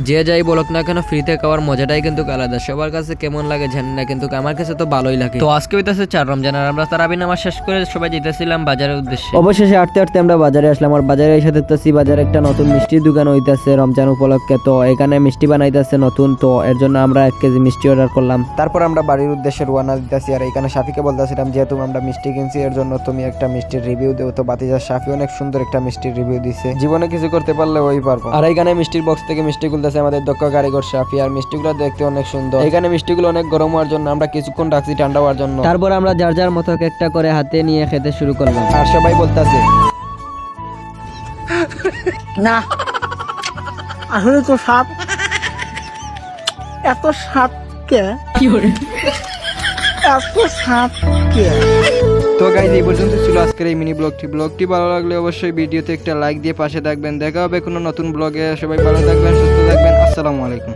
যে যাই বলুক না কেন ফ্রিতে খাওয়ার মজাটাই কিন্তু আলাদা। সবার কাছে কেমন লাগে জানি না, কিন্তু আমার কাছে তো ভালোই লাগে। তো আজকে হইতেছে 4 রমজান, আর আমরা তারাবি নামাজ শেষ করে সবাই যেতেছিলাম বাজারের উদ্দেশ্যে। অবশেষে হাঁটতে হাঁটতে আমরা বাজারে আসলাম। আর বাজারে এসে দেখতেছি বাজারে একটা নতুন মিষ্টির দোকান হইতাছে রমজান উপলক্ষে। তো এখানে মিষ্টি বানাইতেছে নতুন, তো এর জন্য আমরা 1 কেজি মিষ্টি অর্ডার করলাম। তারপর আমরা বাড়ির উদ্দেশ্যে রওনা দিতেছি। আর এখানে শাফিকে বলতেছিলাম যেহেতু আমরা মিষ্টি কিনছি এর জন্য তুমি একটা মিষ্টির রিভিউ দেও। তো বাতিজা শাফি অনেক সুন্দর একটা মিষ্টির রিভিউ দিছে, জীবনে কিছু করতে পারলে ওই পারবো। আর এখানে মিষ্টির বক্স থেকে মিষ্টি খুলতেছে আমাদের দক্ষ কারিগর শাফি। আর মিষ্টিগুলো দেখতে অনেক সুন্দর। এখানে মিষ্টিগুলো অনেক গরম হওয়ার জন্য আমরা কিছুক্ষণ রাখছি ঠান্ডা হওয়ার জন্য। তারপর আমরা যার যার মতো একটা করে হাতে নিয়ে খেতে শুরু করলাম। আর সবাই বলতেছে না আসলে তো সাপ এত সাপকে এত সাপকে। তো গাইজ এই পর্যন্ত ছিল আজকের এই মিনি ব্লগটি ভালো লাগলে অবশ্যই ভিডিওতে একটা লাইক দিয়ে পাশে থাকবেন। দেখা হবে কোনো নতুন ব্লগে। সবাই ভালো থাকবেন, সুস্থ থাকবেন। আসসালামু আলাইকুম।